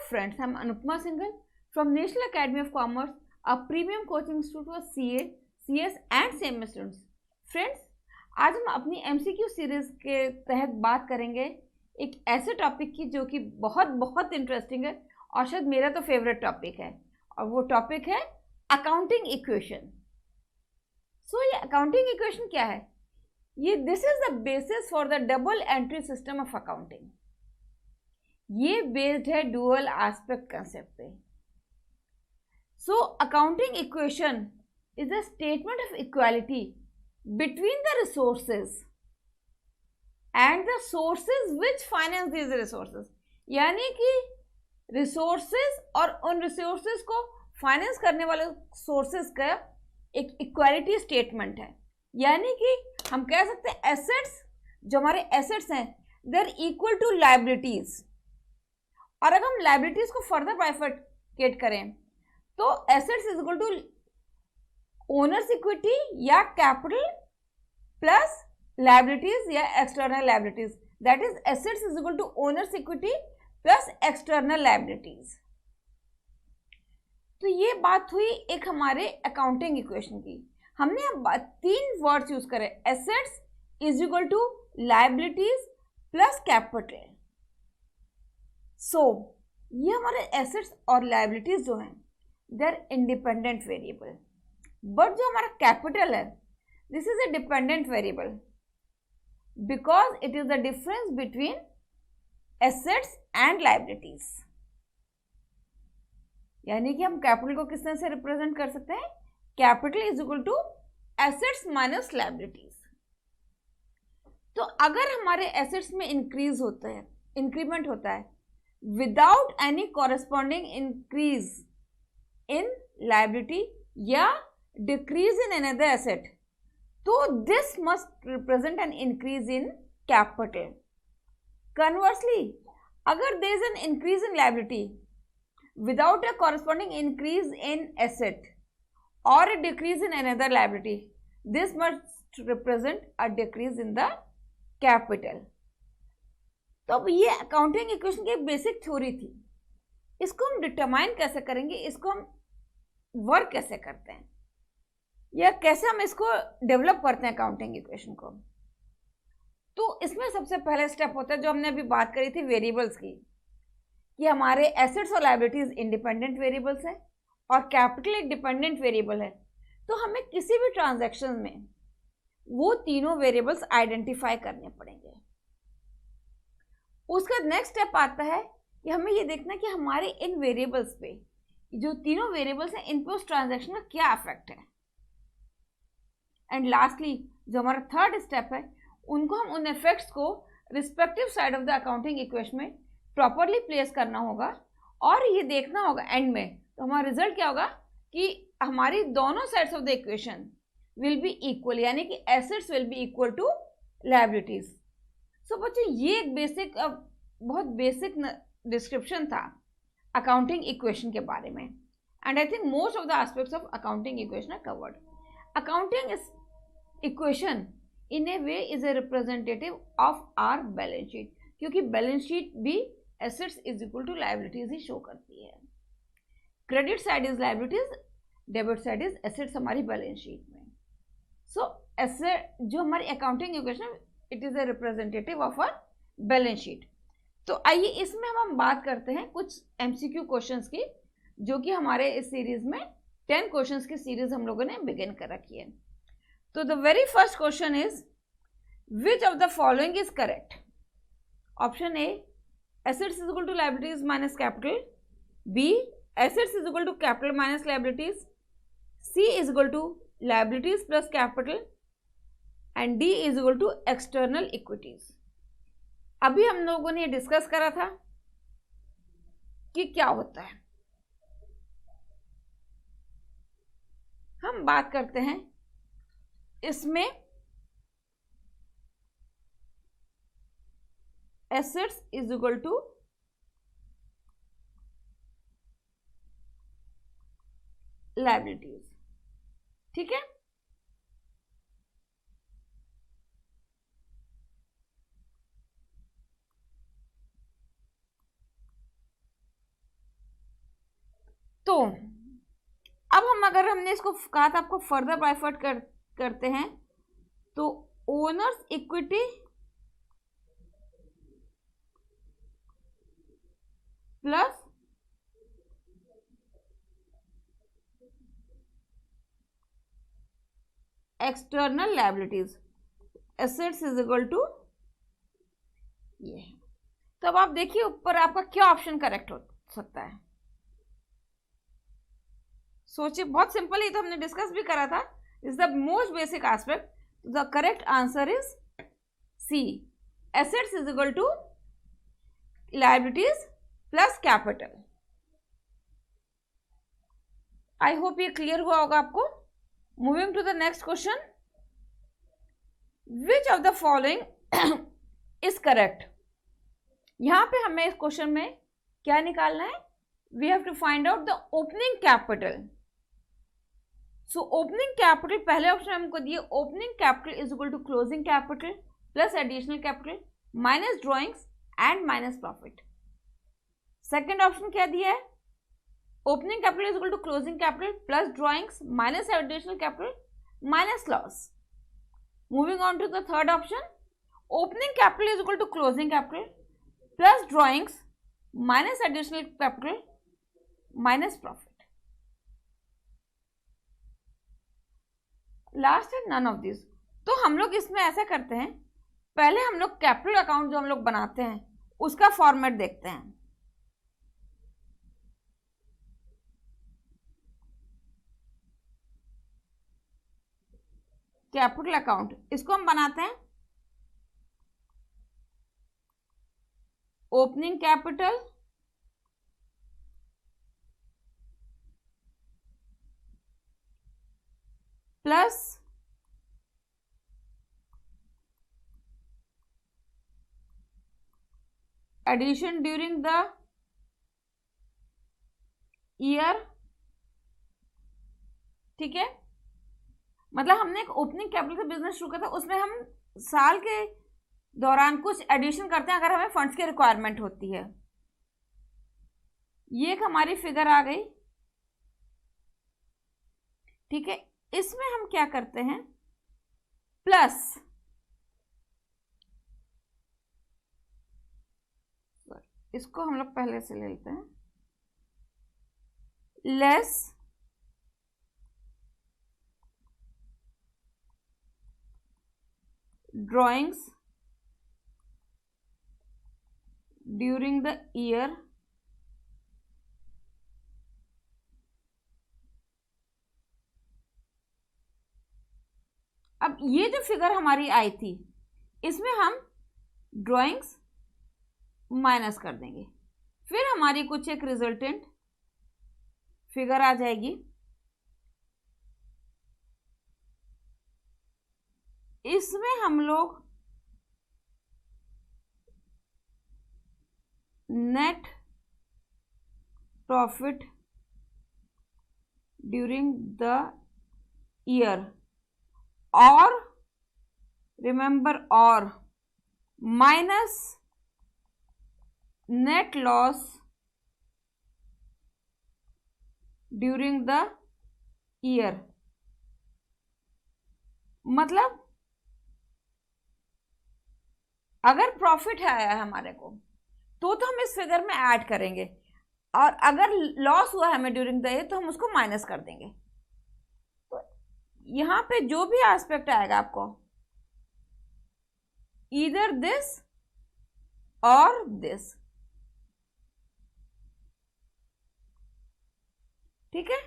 friends, I'm Anupma Singhal from National Academy of Commerce, a premium coaching institute for CA, CS and CMA students. Friends, आज हम अपनी MCQ series के तहत बात करेंगे एक ऐसे टॉपिक की जो कि बहुत बहुत इंटरेस्टिंग है और शायद मेरा तो फेवरेट टॉपिक है, और वो टॉपिक है अकाउंटिंग इक्वेशन. सो ये अकाउंटिंग इक्वेशन क्या है? ये this is the basis for the double entry system of accounting. ये बेस्ड है डुअल एस्पेक्ट कंसेप्ट पे. So accounting equation is a statement of equality between the resources and the sources which finance these resources. यानी कि resources और उन resources को finance करने वाले सोर्सेज का एक इक्वालिटी स्टेटमेंट है. यानी कि हम कह सकते हैं एसेट्स, जो हमारे एसेट्स हैं, they are equal to liabilities. और अगर हम लायबिलिटीज को फर्दर बाइफरकेट करें तो assets is equal to owners equity या कैपिटल प्लस लायबिलिटीज या external liabilities. That is assets is equal to owners equity plus external liabilities. तो ये बात हुई एक हमारे अकाउंटिंग इक्वेशन की. हमने अब तीन वर्ड्स यूज करे, assets is equal to liabilities plus capital. So ये हमारे एसेट्स और लायबिलिटीज जो हैं they are independent variable, but जो हमारा कैपिटल है this is a dependent variable because it is the difference between assets and liabilities. यानी कि हम कैपिटल को किस तरह से रिप्रेजेंट कर सकते हैं? Capital is equal to assets minus liabilities. तो अगर हमारे एसेट्स में इंक्रीज होता है, इंक्रीमेंट होता है without any corresponding increase in liability या decrease in another asset, तो this must represent an increase in capital. Conversely, अगर there is an increase in liability without a corresponding increase in asset or a decrease in another liability, this must represent a decrease in the capital. तो अब ये accounting equation की एक basic theory थी. इसको हम determine कैसे करेंगे, इसको हम वर्क कैसे करते हैं, या कैसे हम इसको डेवलप करते हैं अकाउंटिंग इक्वेशन को. तो इसमें सबसे पहला स्टेप होता है जो हमने अभी बात करी थी वेरिएबल्स की, कि हमारे एसेट्स और लायबिलिटीज इंडिपेंडेंट वेरिएबल्स हैं और कैपिटल एक डिपेंडेंट वेरिएबल है. तो हमें किसी भी ट्रांजैक्शन में वो तीनों वेरिएबल्स आइडेंटिफाई करने पड़ेंगे. उसका नेक्स्ट स्टेप आता है कि हमें ये देखना कि हमारे इन वेरिएबल्स पे, जो तीनों वेरिएबल्स हैं, इन पे उस ट्रांजैक्शन का क्या इफेक्ट है. एंड लास्टली जो हमारा थर्ड स्टेप है, उनको हम उन इफेक्ट्स को respective side of the accounting equation में प्रॉपरली प्लेस करना होगा और ये देखना होगा एंड में तो हमारा रिजल्ट क्या होगा कि हमारी दोनों sides of the equation will be equal, यानी कि assets will be equal to liabilities. So बच्चों ये एक बेसिक, बहुत बेसिक डिस्क्रिप्शन था अकाउंटिंग इक्वेशन के बारे में. And I think most of the aspects of accounting equation are covered. Accounting equation in a way is a representative of our balance sheet, क्योंकि balance sheet भी assets is equal to liabilities ही show करती है. Credit side is liabilities, debit side is assets हमारी balance sheet में. सो asset जो हमारी accounting equation it is a representative of a balance sheet. तो आइए इसमें हम बात करते हैं कुछ MCQ क्वेश्चंस की, जो कि हमारे इस सीरीज में 10 क्वेश्चंस की सीरीज हम लोगों ने बिगिन कर रखी है. तो the very first question is which of the following is correct. Option A, assets is equal to liabilities minus capital. B, assets is equal to capital minus liabilities. C is equal to liabilities plus capital. And D is equal to external equities. अभी हम लोगों ने ये discuss करा था कि क्या होता है. हम बात करते हैं इसमें assets is equal to liabilities. ठीक है. तो अब अगर हमने इसको कहा था आपको फर्दर बाइफर्ट करते हैं, तो owners equity plus external liabilities assets is equal to ये। तो अब आप देखिए ऊपर आपका क्या ऑप्शन करेक्ट हो सकता है। सोचिए, बहुत सिंपल ही तो हमने डिस्कस भी करा था, is the most basic aspect. The correct answer is C, assets is equal to liabilities plus capital. I hope ये क्लियर हुआ होगा आपको। Moving to the next question, which of the following is correct. यहां पे हमें इस question में क्या निकालना है, we have to find out the opening capital. So opening capital पहले ऑप्शन हमको दिए, opening capital is equal to closing capital plus additional capital minus drawings and minus profit. Second option क्या दिया है, opening capital is equal to closing capital plus drawings minus additional capital minus loss. Moving on to the third option, opening capital is equal to closing capital plus drawings minus additional capital minus profit. Last है none of this. तो हम लोग इसमें ऐसा करते हैं, पहले हम लोग कैपिटल अकाउंट जो हम लोग बनाते हैं उसका फॉर्मेट देखते हैं। कैपिटल अकाउंट इसको हम बनाते हैं opening capital plus addition during the year. ठीक है, मतलब हमने एक ओपनिंग कैपिटल से बिजनेस शुरू किया था, उसमें हम साल के दौरान कुछ एडिशन करते हैं अगर हमें फंड्स की रिक्वायरमेंट होती है। ये एक हमारी फिगर आ गई। ठीक है, इसमें हम क्या करते हैं, प्लस इसको हम लोग पहले से ले लेते हैं, less drawings during the year अब ये जो फिगर हमारी आई थी इसमें हम ड्राइंग्स माइनस कर देंगे, फिर हमारी कुछ एक रिजल्टेंट फिगर आ जाएगी। इसमें हम लोग net profit during the year और रिमेंबर और minus net loss during the year. मतलब अगर प्रॉफिट आया है हमारे को तो हम इस फिगर में ऐड करेंगे, और अगर लॉस हुआ है हमें ड्यूरिंग द ईयर तो हम उसको माइनस कर देंगे। तो यहां पे जो भी एस्पेक्ट आएगा आपको ईदर दिस और दिस। ठीक है,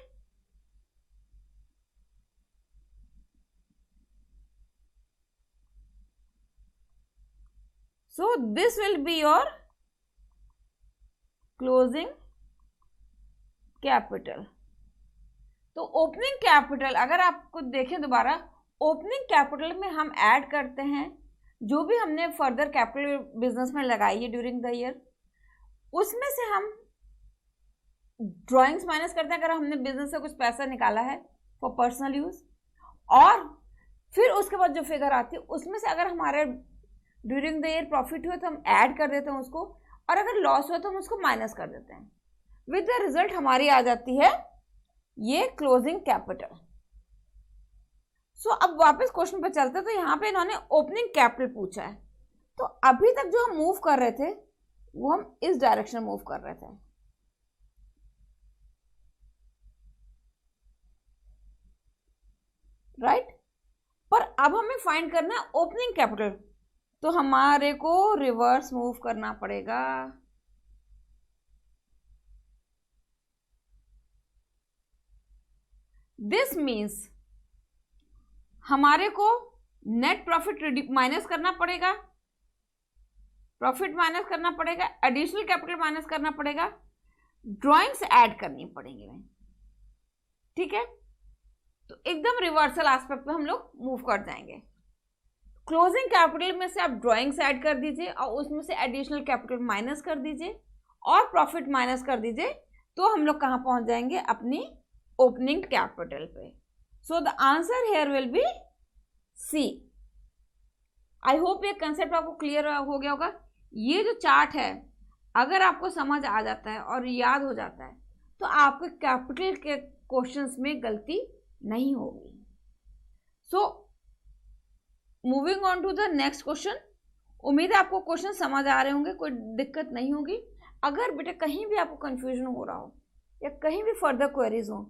so this will be your closing capital। तो ओपनिंग कैपिटल अगर आपको देखें दोबारा, ओपनिंग कैपिटल में हम ऐड करते हैं जो भी हमने फर्दर कैपिटल बिजनेस में लगाई है ड्यूरिंग द ईयर, उसमें से हम ड्राइंग्स माइनस करते हैं अगर हमने बिजनेस से कुछ पैसा निकाला है फॉर पर्सनल यूज, और फिर उसके बाद जो फिगर आती है उसमें से अगर हमारे ड्यूरिंग द ईयर प्रॉफिट हुए तो हम ऐड कर देते हैं उसको, और अगर लॉस हुआ तो हम उसको माइनस कर देते हैं। विद द रिजल्ट हमारी आ जाती है ये क्लोजिंग कैपिटल। सो अब वापस क्वेश्चन पे चलते हैं। तो यहाँ पे इन्होंने ओपनिंग कैपिटल पूछा है, तो अभी तक जो हम मूव कर रहे थे वो हम इस डायरेक्शन मूव कर रहे थे, राइट? पर अब हमें फाइंड करना है ओपनिंग कैपिटल, तो हमारे को रिवर्स मूव करना पड़ेगा। दिस मीन्स हमारे को नेट प्रॉफिट माइनस करना पड़ेगा, प्रॉफिट माइनस करना पड़ेगा, एडिशनल कैपिटल माइनस करना पड़ेगा, ड्राइंग्स ऐड करनी पड़ेंगी, ठीक है? तो एकदम रिवर्सल एस्पेक्ट पे हम लोग मूव कर जाएंगे। क्लोजिंग कैपिटल में से आप ड्राइंग्स ऐड कर दीजिए और उसमें से एडिशनल कैपिटल माइनस कर दीजिए और प्रॉफिट माइनस कर दीजिए, तो हम लोग कहाँ पहुंच जाएंगे? अपनी ओपनिंग कैपिटल पे। So the answer here will be C. I hope ये कंसेप्ट आपको क्लियर हो गया होगा। ये जो चार्ट है अगर आपको समझ आ जाता है और याद हो जाता है तो आपके कैपिटल के क्वेश्चंस में गलती नहीं होगी। So moving on to the next question. उम्मीद है आपको क्वेश्चन समझ आ रहे होंगे, कोई दिक्कत नहीं होगी। अगर बेटा कहीं भी आपको कंफ्यूजन हो रहा हो या कहीं भी फर्दर क्वेरीज हो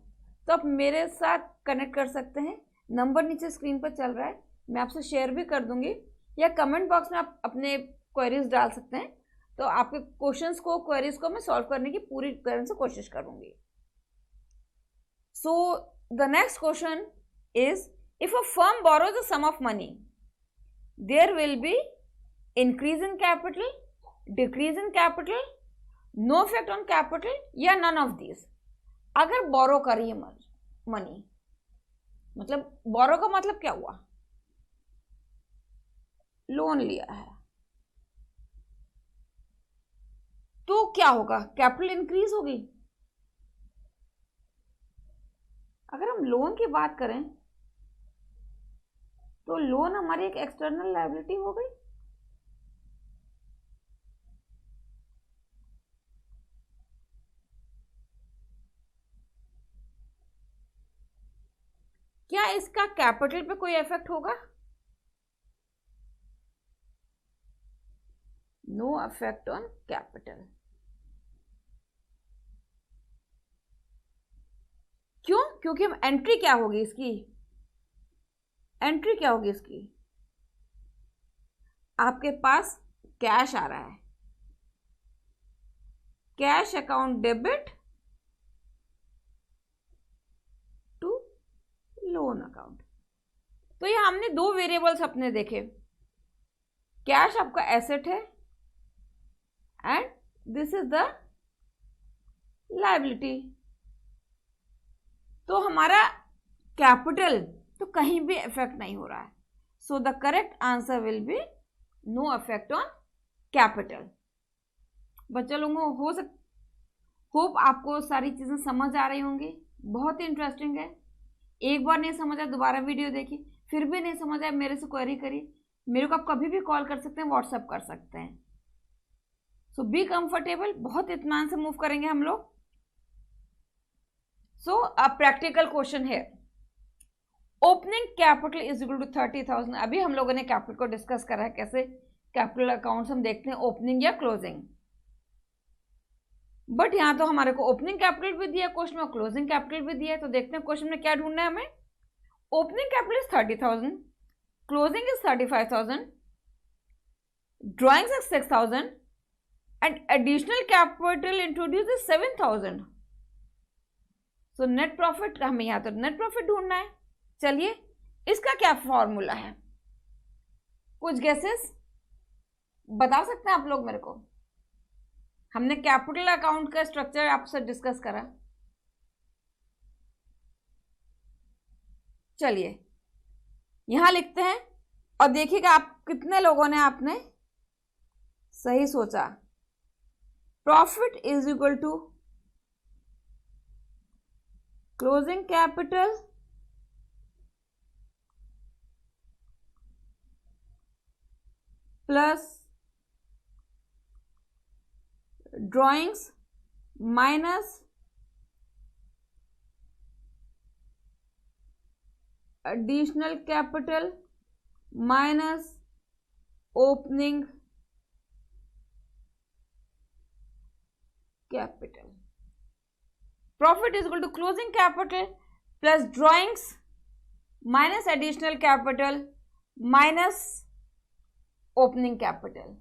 तो आप मेरे साथ कनेक्ट कर सकते हैं। नंबर नीचे स्क्रीन पर चल रहा है, मैं आपसे शेयर भी कर दूंगी, या कमेंट बॉक्स में आप अपने क्वेरीज डाल सकते हैं। तो आपके क्वेश्चंस को, क्वेरीज को मैं सॉल्व करने की पूरी तरह से कोशिश करूंगी। So the next question is, if a firm borrows a sum of money, there will be increase in capital, decrease in capital, no effect on capital, या नन ऑफ दीज। अगर बोरो करिए मनी, मतलब बोरो का मतलब क्या हुआ? Loan लिया है, तो क्या होगा? कैपिटल इंक्रीज होगी। अगर हम लोन की बात करें तो लोन हमारी एक एक्सटर्नल लायबिलिटी हो गई। क्या इसका कैपिटल पे कोई इफेक्ट होगा? No effect on capital. क्यों? क्योंकि हम एंट्री क्या होगी इसकी? एंट्री क्या होगी इसकी? आपके पास कैश आ रहा है, cash account debit to loan account. तो ये हमने दो वेरिएबल्स अपने देखे, कैश आपका एसेट है and this is the liability. तो हमारा कैपिटल तो कहीं भी इफेक्ट नहीं हो रहा है। So the correct answer will be no effect on capital. बच्चा लोगों होप आपको सारी चीजें समझ आ रही होंगी। बहुत ही इंटरेस्टिंग है। एक बार नहीं समझ आया दोबारा वीडियो देखी, फिर भी नहीं समझ आया मेरे से क्वेरी करी, मेरे को आप कभी भी कॉल कर सकते हैं, व्हाट्सएप कर सकते हैं। सो बी कंफर्टेबल, बहुत इत्मीनान से मूव करेंगे हम लोग। सो अ प्रैक्टिकल क्वेश्चन है, opening capital is equal to 30,000। अभी हम लोगों ने कैपिटल को डिस्कस करा है, कैसे कैपिटल अकाउंट्स हम देखते हैं ओपनिंग या क्लोजिंग। बट यहां तो हमारे को ओपनिंग कैपिटल भी दिया क्वेश्चन में, क्लोजिंग कैपिटल भी दिया है। तो देखते हैं क्वेश्चन में क्या ढूंढना है हमें। Opening capital is 30,000, closing is 35,000, drawings is 6,000 and additional capital introduce is 7,000। So net profit, हमें यहां तो नेट प्रॉफिट ढूंढना है। चलिए इसका क्या फॉर्मूला है? कुछ गेसेस बता सकते हैं आप लोग मेरे को? हमने कैपिटल अकाउंट का स्ट्रक्चर आपसे डिस्कस करा। चलिए यहां लिखते हैं और देखिएगा आप कितने लोगों ने आपने सही सोचा। Profit is equal to closing capital plus drawings minus additional capital minus opening capital. Profit is equal to closing capital plus drawings minus additional capital minus opening capital.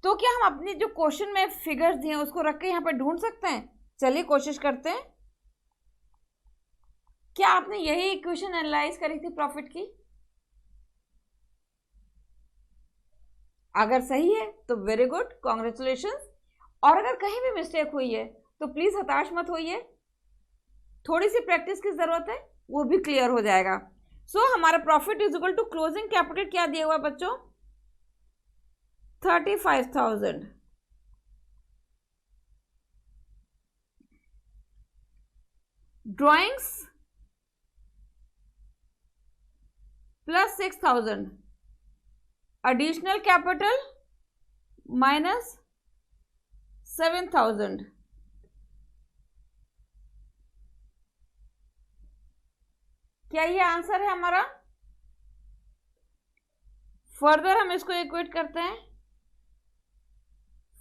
तो क्या हम अपनी जो क्वेश्चन में फिगर्स दिए हैं उसको रख के यहाँ पे ढूंढ सकते हैं? चलिए कोशिश करते हैं. क्या आपने यही इक्वेशन एनालाइज करी थी प्रॉफिट की? अगर सही है तो वेरी गुड, कॉन्ग्रेचुलेशंस. और अगर कहीं भी मिस्टेक हुई है तो प्लीज हताश मत होइए, थोड़ी सी प्रैक्टिस की जरूरत है, वो भी क्लियर हो जाएगा. सो हमारा profit is equal to closing capital क्या दिया हुआ है बच्चों? 35,000 drawings plus 6,000 additional capital minus 7,000. क्या ये आंसर है हमारा? फर्दर हम इसको इक्वेट करते हैं.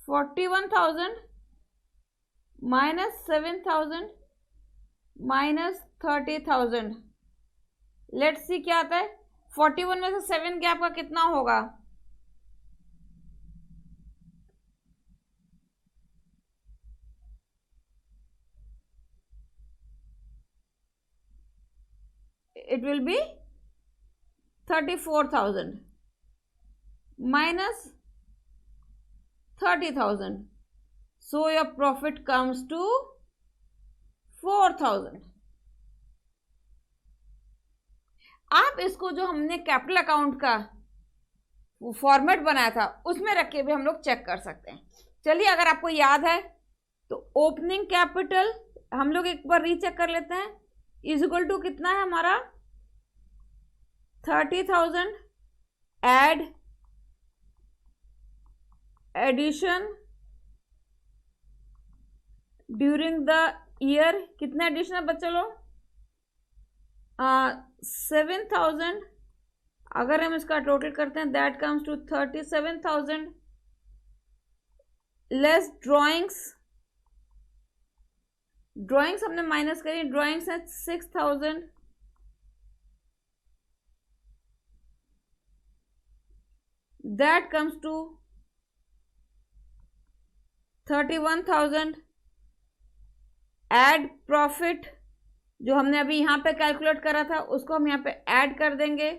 41,000 माइनस 7,000 माइनस 30,000. लेट्स सी क्या आता है. 41 में से 7 गैप का कितना होगा? It will be 34,000 minus 30,000. So your profit comes to 4,000. आप इसको जो हमने कैपिटल अकाउंट का फॉर्मेट बनाया था उसमें रख के भी हम लोग चेक कर सकते हैं. चलिए अगर आपको याद है तो ओपनिंग कैपिटल हम लोग एक बार रीचेक कर लेते हैं. इज इक्वल टू कितना है हमारा? 30,000 add addition during the year. कितना एडिशन है बच्चे लोग? 7,000. अगर हम इसका टोटल करते हैं that comes to 37,000 less drawings. Drawings हमने माइनस करी, ड्रॉइंग्स है 6,000 that comes to 31,000. Add profit जो हमने अभी यहां पे कैलकुलेट करा था उसको हम यहां पे ऐड कर देंगे.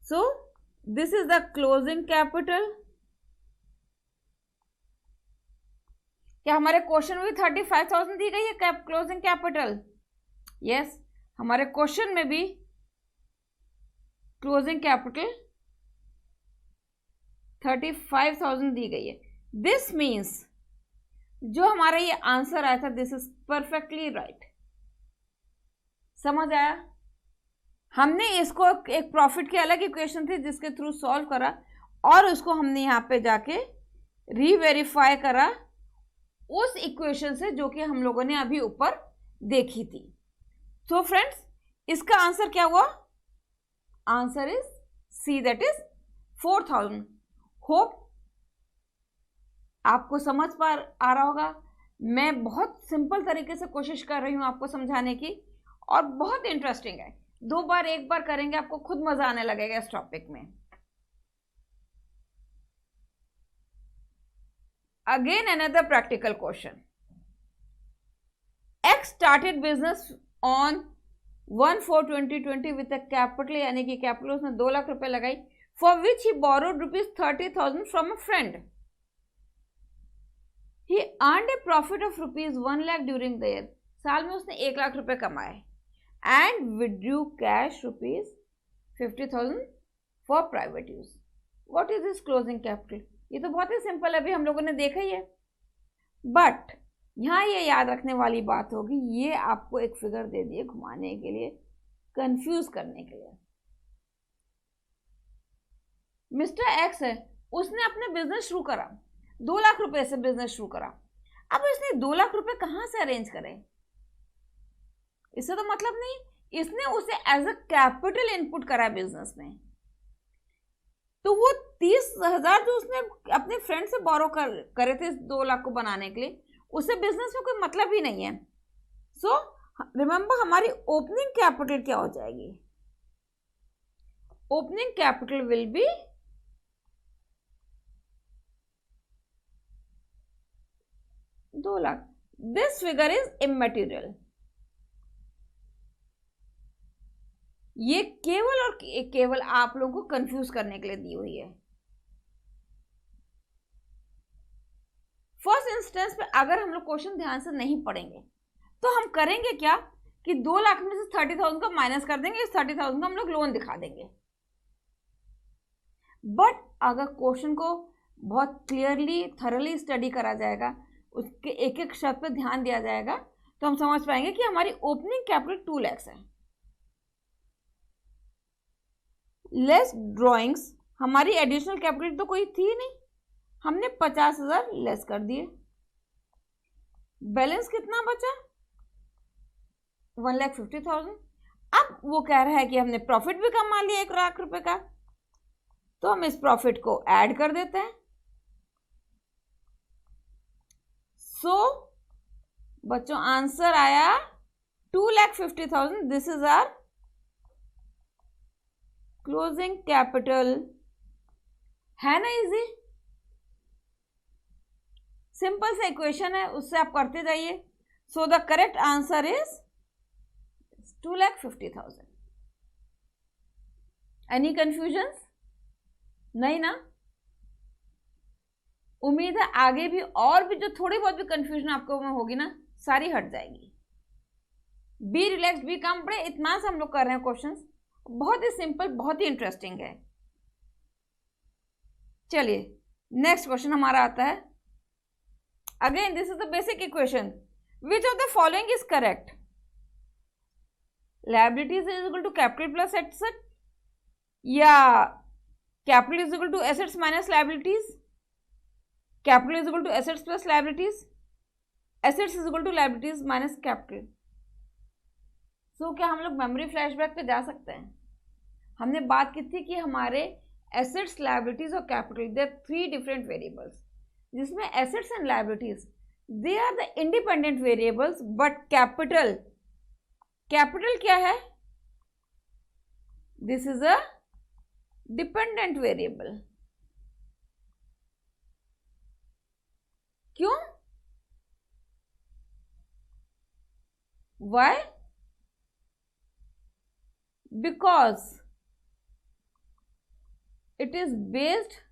So this is the closing capital. क्या हमारे क्वेश्चन में भी 35,000 दी गई है क्लोजिंग कैपिटल? यस, हमारे क्वेश्चन में भी क्लोजिंग कैपिटल 35,000 दी गई है. दिस मीन्स जो हमारा ये आंसर आया था दिस इज परफेक्टली राइट. समझ आया? हमने इसको एक प्रॉफिट की अलग इक्वेशन थी जिसके थ्रू सॉल्व करा और उसको हमने यहाँ पे जाके रीवेरीफाई करा उस इक्वेशन से जो कि हम लोगों ने अभी ऊपर देखी थी. तो फ्रेंड्स इसका आंसर क्या हुआ? Answer is C, that is 4,000. Hope आपको समझ आ रहा होगा. मैं बहुत सिंपल तरीके से कोशिश कर रही हूं आपको समझाने की और बहुत इंटरेस्टिंग है. 2 बार 1 बार करेंगे आपको खुद मजा आने लगेगा इस टॉपिक में. Again another practical question. X started business on 1/4/2020 with a capital यानी कि कैपिटल उसने 2 लाख रुपए लगाई for which he borrowed ₹30,000 from a friend. He earned a profit of ₹1 lakh during the year. साल में उसने 1 लाख रुपए कमाए and withdrew cash ₹50,000 for private use. What is his closing capital? ये तो बहुत ही सिंपल है, अभी हम लोगों ने देखा ही है. बट यहाँ ये याद रखने वाली बात होगी, ये आपको एक फिगर दे दिए घुमाने के लिए, कंफ्यूज करने के लिए. मिस्टर एक्स है, उसने अपने बिजनेस शुरू करा, 2 लाख रुपए से बिजनेस शुरू करा। अब इसने 2 लाख रुपए कहाँ से अरेंज करे? इससे तो मतलब नहीं, इसने उसे एज अ कैपिटल इनपुट करा बिजनेस में। तो वो 30,000 जो उसने अपने फ्रेंड से बोरो करे थे 2 लाख को बनाने के लिए, उसे बिजनेस में कोई मतलब ही नहीं है। सो रिमेंबर हमारी ओपनिंग कैपिटल क्या हो जाएगी? Opening capital will B 2 lakh. This figure is इमैटेरियल। ये केवल और केवल आप लोगों को कंफ्यूज करने के लिए दी हुई है। फर्स्ट इंस्टेंस पे अगर हम लोग क्वेश्चन ध्यान से नहीं पढ़ेंगे तो हम करेंगे क्या कि 2 लाख में से 30,000 को माइनस कर देंगे, इस 30,000 को हम लोग लोन दिखा देंगे। बट अगर क्वेश्चन को बहुत क्लियरली थरली स्टडी करा जाएगा, उसके एक एक शब्द पे ध्यान दिया जाएगा, तो हम समझ पाएंगे कि हमारी ओपनिंग कैपिटल 2 लाख है। लेस ड्रॉइंग्स, हमारी एडिशनल कैपिटल तो कोई थी नहीं, हमने 50,000 लेस कर दिए। बैलेंस कितना बचा? 1,50,000। अब वो कह रहा है कि हमने प्रॉफिट भी कमा लिया 1 लाख रुपए का, तो हम इस प्रॉफिट को ऐड कर देते हैं। सो बच्चों आंसर आया 2,50,000। This is our closing capital. है ना इजी? सिंपल सा इक्वेशन है, उससे आप करते जाइए। सो the correct answer is 2,50,000। Any confusions? नहीं ना? उम्मीद है आगे भी और भी जो थोड़ी बहुत भी कंफ्यूजन आपको में होगी ना, सारी हट जाएगी। बी रिलैक्स, बी काम, बड़े इत्मीनान से हम लोग कर रहे हैं क्वेश्चंस, बहुत ही सिंपल, बहुत ही इंटरेस्टिंग है। चलिए नेक्स्ट क्वेश्चन हमारा आता है। Again this is the basic equation. Which of the following is correct? Liabilities is equal to capital plus asset, या capital is equal to assets minus liabilities, capital is equal to assets plus liabilities, assets is equal to liabilities minus capital. So क्या हम लोग memory flashback पे जा सकते हैं? हमने बात की थी कि हमारे एसेट्स, लायबिलिटीज और capital, they are 3 different variables, जिसमें assets and liabilities they are the independent variables, but capital क्या है? This is a dependent variable. क्यों? Why? Because it is based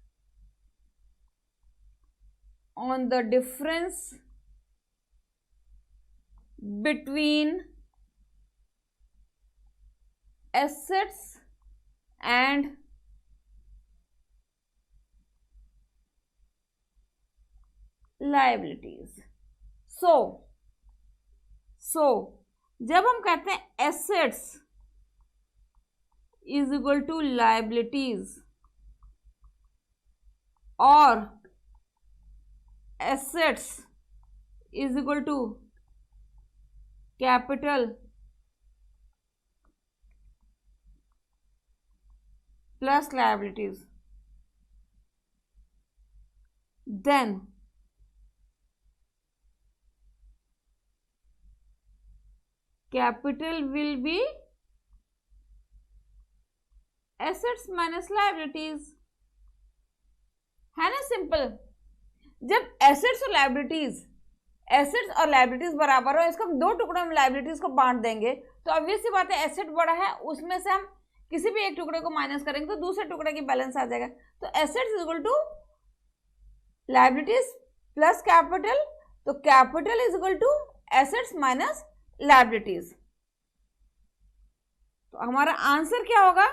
on the difference between assets and liabilities. So जब हम कहते हैं assets is equal to liabilities और assets is equal to capital plus liabilities, then capital will be assets minus liabilities. है ना simple? जब assets और liabilities बराबर हो, इसको हम 2 टुकड़ों में लायबिलिटीज को बांट देंगे, तो ऑब्वियस सी बात है एसेट बड़ा है, उसमें से हम किसी भी एक टुकड़े को माइनस करेंगे तो दूसरे टुकड़े की बैलेंस आ जाएगा। तो assets is equal to liabilities plus capital, तो capital is equal to assets minus liabilities. तो हमारा आंसर क्या होगा?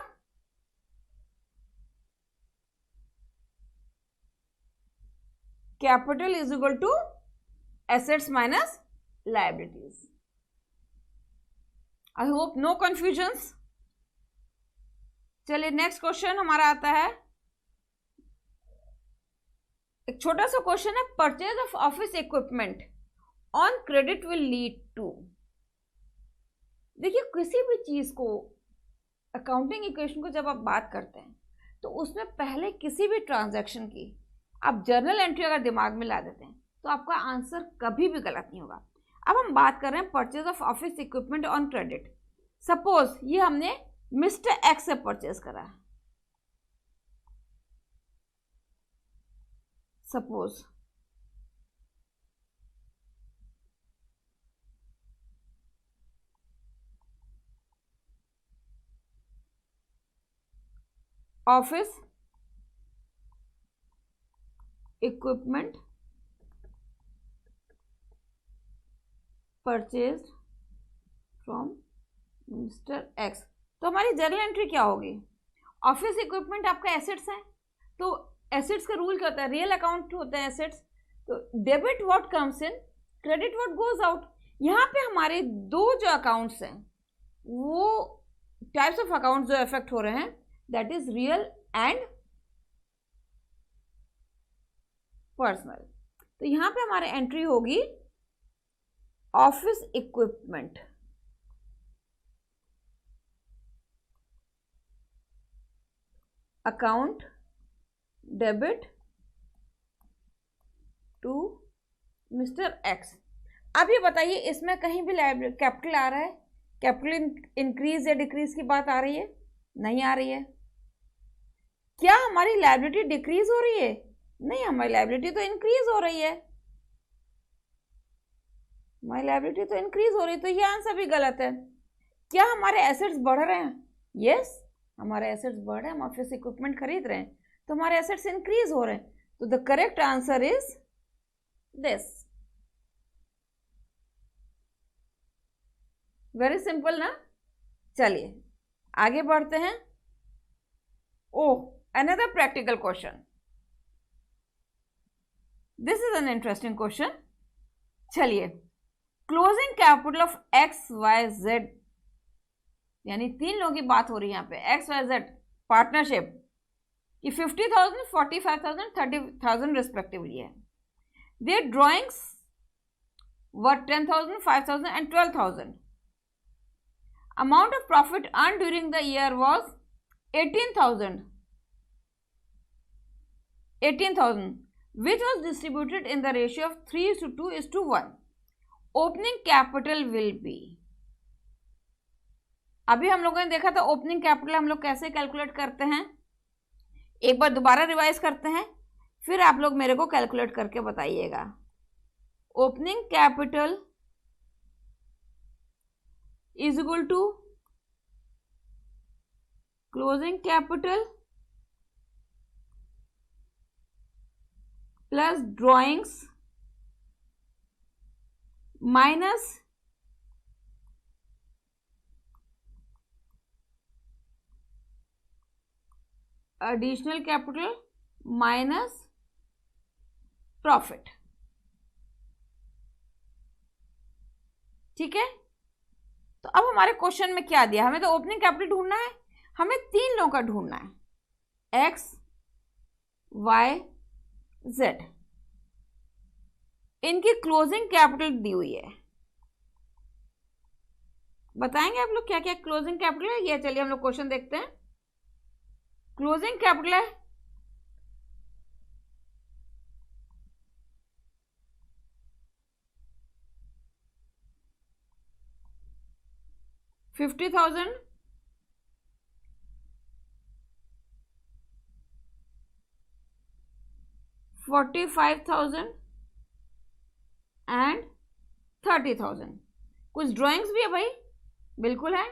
Capital is equal to assets minus liabilities. I hope no confusions. चलिए नेक्स्ट क्वेश्चन हमारा आता है एक छोटा सा क्वेश्चन है, purchase of office equipment on credit will lead to. देखिए किसी भी चीज को, अकाउंटिंग इक्वेशन को जब आप बात करते हैं तो उसमें पहले किसी भी ट्रांजैक्शन की आप जर्नल एंट्री अगर दिमाग में ला देते हैं तो आपका आंसर कभी भी गलत नहीं होगा। अब हम बात कर रहे हैं purchase of office equipment on credit. Suppose ये हमने मिस्टर एक्स से परचेज करा है, suppose office equipment purchase from mister x. तो हमारी जर्नल एंट्री क्या होगी? ऑफिस इक्विपमेंट आपका एसेट्स है, तो एसेट्स का रूल क्या होता है? रियल अकाउंट होता है एसेट्स। तो debit what comes in, credit what goes out. यहाँ पे हमारे दो जो अकाउंट्स हैं, वो टाइप्स ऑफ अकाउंट जो इफेक्ट हो रहे हैं, that is real and personal. तो यहाँ पे हमारी एंट्री होगी office equipment account debit to mister X. अब ये बताइए इसमें कहीं भी कैपिटल आ रहा है? कैपिटल इंक्रीज या डिक्रीज की बात आ रही है? नहीं आ रही है। क्या हमारी लायबिलिटी डिक्रीज हो रही है? नहीं, हमारी लायबिलिटी तो इंक्रीज हो रही है। हमारी लायबिलिटी तो इंक्रीज हो रही है, तो ये आंसर भी गलत है। क्या हमारे एसेट्स बढ़ रहे हैं? यस, हमारे एसेट्स बढ़ रहे हैं, हम ऑफिस इक्विपमेंट खरीद रहे हैं तो हमारे एसेट्स इंक्रीज हो रहे हैं। तो the correct answer is this. Very simple ना। चलिए आगे बढ़ते हैं। Oh, another practical question. This is an interesting question. चलिए, closing capital of X Y Z, यानी तीन लोगों की बात हो रही है यहाँ पे, एक्स वाई जेड पार्टनरशिप की 50,000, 45,000, 30,000 रिस्पेक्टिवली है। Their drawings were 10,000, 5,000 and 12,000. Amount of profit earned during the year was 18,000, which was distributed in the ratio of 3:2:1. Opening capital will be. अभी हम लोगों ने देखा था ओपनिंग कैपिटल हम लोग कैसे कैलकुलेट करते हैं। एक बार दोबारा रिवाइज करते हैं, फिर आप लोग मेरे को कैलकुलेट करके बताइएगा। Opening capital is equal to closing capital plus drawings minus additional capital minus profit. ठीक है, तो अब हमारे क्वेश्चन में क्या दिया? हमें तो ओपनिंग कैपिटल ढूंढना है, हमें तीन लोगों का ढूंढना है, एक्स वाई जेड। इनकी क्लोजिंग कैपिटल दी हुई है। बताएंगे आप लोग क्या क्या क्लोजिंग कैपिटल है? ये चलिए हम लोग क्वेश्चन देखते हैं। क्लोजिंग कैपिटल है 50,000, 45,000 एंड 30,000। कुछ ड्राइंग्स भी है भाई, बिल्कुल है,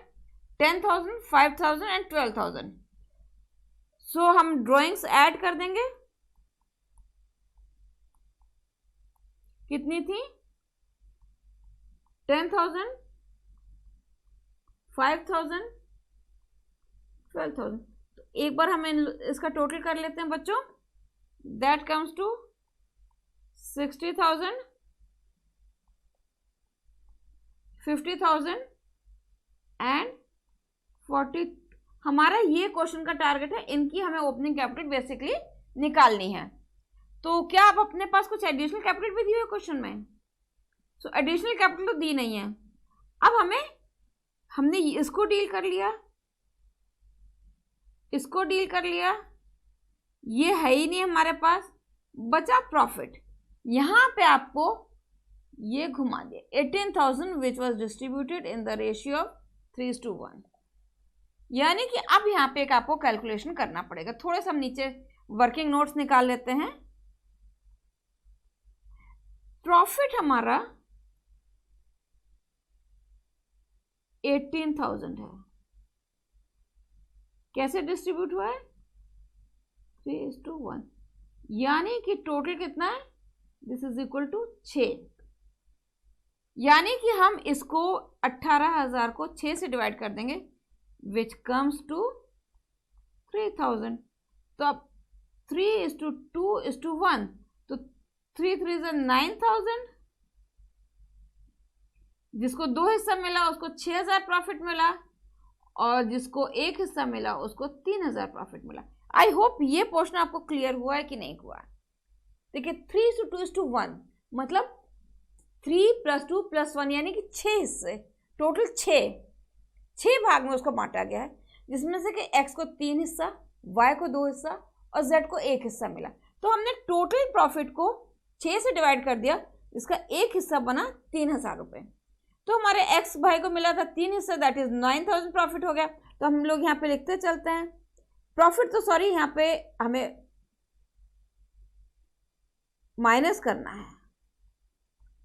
10,000, 5,000 एंड 12,000। सो हम ड्राइंग्स ऐड कर देंगे। कितनी थी? 10,000, 5,000, 12,000। तो एक बार हम इसका टोटल कर लेते हैं बच्चों। That comes to 60,000, 50,000 and 40। हमारा ये क्वेश्चन का टारगेट है, इनकी हमें ओपनिंग कैपिटल बेसिकली निकालनी है। तो क्या आप अपने पास कुछ एडिशनल कैपिटल भी दी हुई क्वेश्चन में? सो एडिशनल कैपिटल तो दी नहीं है। अब हमने इसको डील कर लिया, इसको डील कर लिया, ये है ही नहीं हमारे पास, बचा प्रॉफिट। यहां पे आपको ये घुमा दिया 18,000 which was distributed in the ratio of 3:1, यानी कि अब यहाँ पे एक आपको कैलकुलेशन करना पड़ेगा। थोड़े से हम नीचे वर्किंग नोट्स निकाल लेते हैं। प्रॉफिट हमारा 18,000 है, कैसे डिस्ट्रीब्यूट हुआ है? 3:1, यानी कि टोटल कितना है? दिस इज इक्वल टू 6, यानी कि हम इसको 18,000 को 6 से डिवाइड कर देंगे, विच कम्स टू 3,000। तो अब 3:2:1, तो 3 3 is 9,000। जिसको 2 हिस्सा मिला उसको 6,000 प्रॉफिट मिला, और जिसको 1 हिस्सा मिला उसको 3,000 प्रॉफिट मिला। आई होप ये पोर्शन आपको क्लियर हुआ है कि नहीं हुआ। देखिए 3:2:1 मतलब 3 + 2 + 1, यानी कि 6 हिस्से, टोटल 6 भाग में उसको बांटा गया है, जिसमें से कि x को 3 हिस्सा, y को 2 हिस्सा और z को 1 हिस्सा मिला। तो हमने टोटल प्रॉफिट को 6 से डिवाइड कर दिया, इसका 1 हिस्सा बना 3,000 रुपये। तो हमारे x भाई को मिला था 3 हिस्सा, दैट इज 9,000 प्रॉफिट हो गया। तो हम लोग यहाँ पे लिखते चलते हैं प्रॉफिट, तो सॉरी यहाँ पे हमें माइनस करना है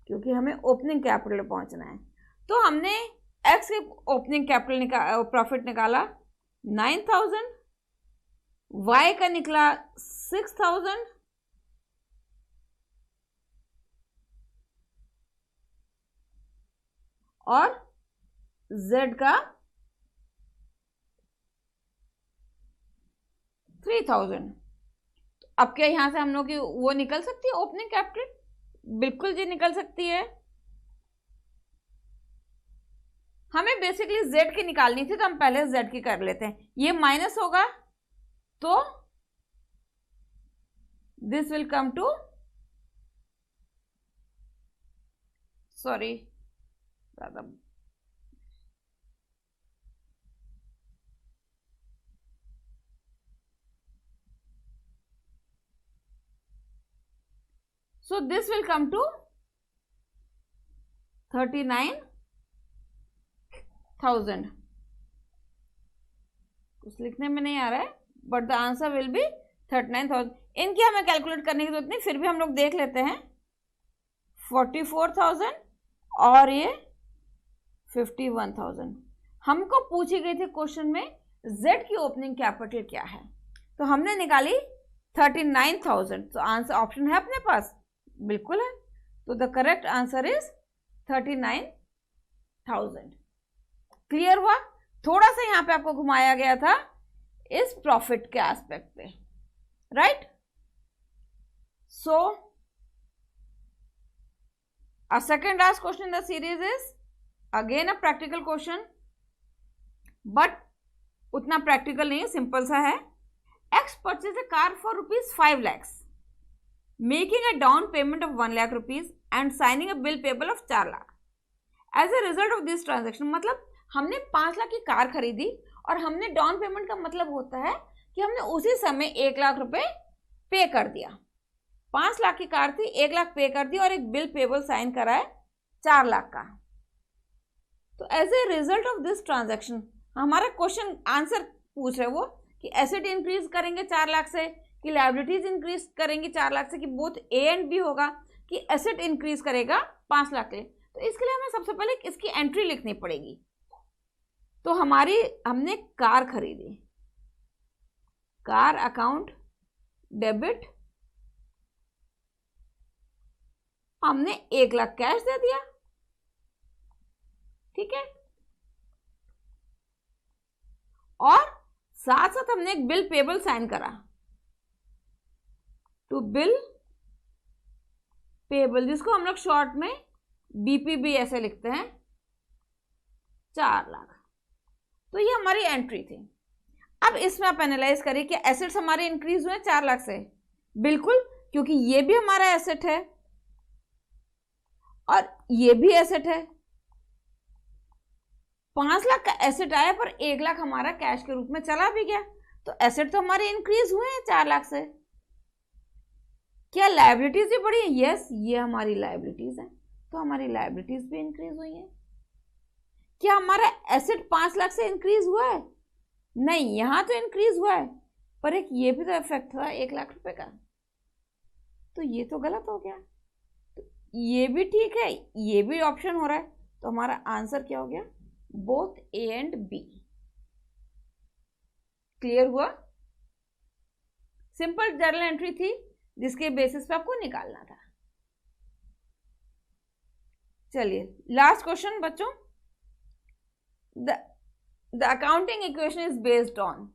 क्योंकि हमें ओपनिंग कैपिटल पहुंचना है। तो हमने x के ओपनिंग कैपिटल प्रॉफिट निकाला 9,000, y का निकला 6,000 और z का 3,000। अब क्या यहां से हम लोग की वो निकल सकती है ओपनिंग कैपिटल? बिल्कुल जी निकल सकती है। हमें बेसिकली z की निकालनी थी, तो हम पहले z की कर लेते हैं। ये माइनस होगा तो this will come to, sorry ज्यादा, so this will come to 39,000। कुछ लिखने में नहीं आ रहा है, but the answer will B 39,000। इनकी हमें कैलकुलेट करने की जरूरत नहीं, फिर भी हम लोग देख लेते हैं। 44,000 और ये 51,000। हमको पूछी गई थी क्वेश्चन में z की ओपनिंग कैपिटल क्या है, तो हमने निकाली 39,000। तो आंसर ऑप्शन है अपने पास, बिल्कुल है। तो the correct answer is 39,000। Clear हुआ? थोड़ा सा यहां पे आपको घुमाया गया था इस प्रॉफिट के एस्पेक्ट पे, right? So a second last question in the series is again a practical question, but उतना प्रैक्टिकल नहीं है, सिंपल सा है। X purchase a car for ₹5 lakhs, making a down payment of 1 lakh rupees and signing a bill payable of 4 lakh. As a result of this transaction, मतलब हमने 5 लाख की car खरीदी और हमने डाउन पेमेंट का मतलब होता है कि हमने उसी समय 1 लाख रुपए पे कर दिया। 5 लाख की कार थी, 1 लाख पे कर दी और एक बिल पेबल साइन करा है 4 लाख का। तो as a result of this transaction, हमारा क्वेश्चन आंसर पूछ रहे वो कि एसेट इंक्रीज करेंगे 4 लाख से कि लायबिलिटीज इंक्रीज करेंगे 4 लाख से, कि बोथ ए एंड बी होगा, कि एसेट इंक्रीज करेगा 5 लाख के। तो इसके लिए हमें सबसे पहले इसकी एंट्री लिखनी पड़ेगी। तो हमने कार खरीदी, कार अकाउंट डेबिट, हमने 1 लाख कैश दे दिया, ठीक है, और साथ साथ हमने एक बिल पेबल साइन करा, टू बिल पेबल, जिसको हम लोग शॉर्ट में बीपीबी ऐसे लिखते हैं, 4 लाख। तो ये हमारी एंट्री थी। अब इसमें आप एनालाइज करिए कि एसेट्स हमारे इंक्रीज हुए 4 लाख से, बिल्कुल क्योंकि ये भी हमारा एसेट है और ये भी एसेट है। 5 लाख का एसेट आया पर 1 लाख हमारा कैश के रूप में चला भी गया, तो एसेट तो हमारे इंक्रीज हुए हैं 4 लाख से। क्या लायबिलिटीज भी बढ़ी है? यस, ये हमारी लायबिलिटीज है, तो हमारी लायबिलिटीज भी इंक्रीज हुई है। क्या हमारा एसेट 5 लाख से इंक्रीज हुआ है? नहीं, यहां तो इंक्रीज हुआ है, पर एक ये भी तो इफेक्ट था 1 लाख रुपए का, तो ये तो गलत हो गया। तो ये भी ठीक है, ये भी ऑप्शन हो रहा है, तो हमारा आंसर क्या हो गया? Both A and B. Clear हुआ? सिंपल जर्नल एंट्री थी जिसके बेसिस पे आपको निकालना था। चलिए लास्ट क्वेश्चन बच्चों, the accounting equation is based on,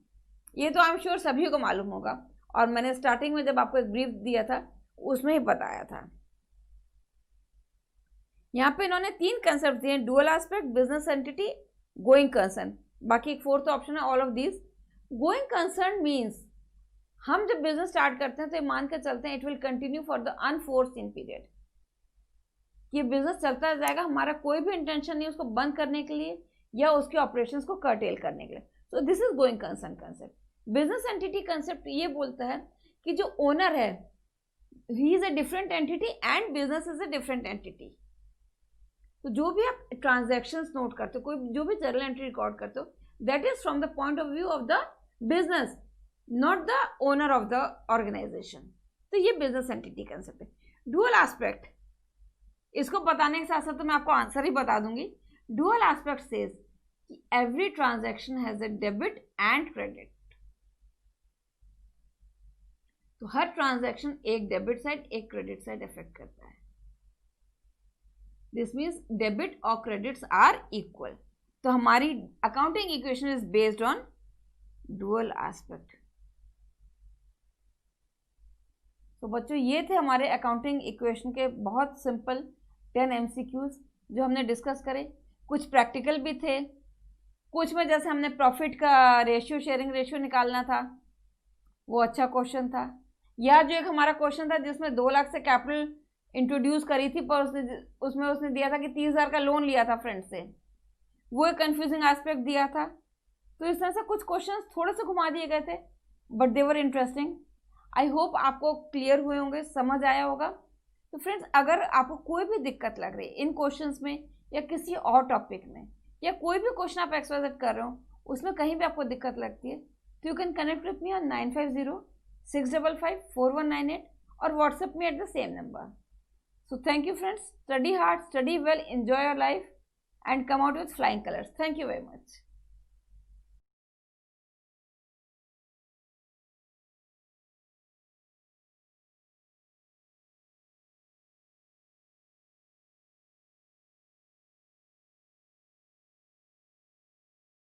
ये तो आई एम श्योर सभी को मालूम होगा, और मैंने स्टार्टिंग में जब आपको एक ब्रीफ दिया था उसमें ही बताया था। यहां पे इन्होंने 3 कंसेप्ट दिए, dual aspect, business entity, going concern, बाकी एक 4th ऑप्शन है all of these. Going concern means हम जब बिजनेस स्टार्ट करते हैं तो ये मान के चलते हैं it will continue for the unforeseen period, ये बिजनेस चलता जाएगा, हमारा कोई भी इंटेंशन नहीं उसको बंद करने के लिए या उसके ऑपरेशंस को कर्टेल करने के लिए। So this is going concern concept. Business entity concept ये बोलता है कि जो ओनर है he is a different entity and business is a different entity. तो जो भी आप ट्रांजैक्शंस नोट करते हो, कोई जो भी जर्नल एंट्री रिकॉर्ड करते हो, that is from the point of view of the business, not the owner of the organisation. तो ये बिजनेस एंटिटी कंसेप्ट है। डुअल एस्पेक्ट, इसको बताने के साथ साथ तो मैं आपको आंसर ही बता दूंगी। डुअल एस्पेक्ट सेज कि every transaction has a debit and credit, तो हर ट्रांजैक्शन एक डेबिट साइड एक क्रेडिट साइड इफेक्ट करता है। दिस मीन्स डेबिट और क्रेडिट्स आर इक्वल। तो हमारी accounting equation is based on dual aspect. तो बच्चों ये थे हमारे अकाउंटिंग इक्वेशन के बहुत सिंपल 10 MCQs जो हमने डिस्कस करे। कुछ प्रैक्टिकल भी थे, कुछ में जैसे हमने प्रॉफिट का रेशियो, शेयरिंग रेशियो निकालना था, वो अच्छा क्वेश्चन था। या जो एक हमारा क्वेश्चन था जिसमें 2 लाख से कैपिटल इंट्रोड्यूस करी थी, पर उसमें उसने दिया था कि 30,000 का लोन लिया था फ्रेंड से, वो एक कंफ्यूजिंग एस्पेक्ट दिया था। तो इस तरह से कुछ क्वेश्चंस थोड़े से घुमा दिए गए थे, but they were interesting. I hope आपको क्लियर हुए होंगे, समझ आया होगा। तो फ्रेंड्स, अगर आपको कोई भी दिक्कत लग रही है इन क्वेश्चंस में या किसी और टॉपिक में, या कोई भी क्वेश्चन आप एक्सरसाइज कर रहे हो उसमें कहीं भी आपको दिक्कत लगती है, तो you can connect with me on 9506554198 और WhatsApp me at the same number. So thank you friends, study hard, study well, enjoy your life and come out with flying colors. Thank you very much.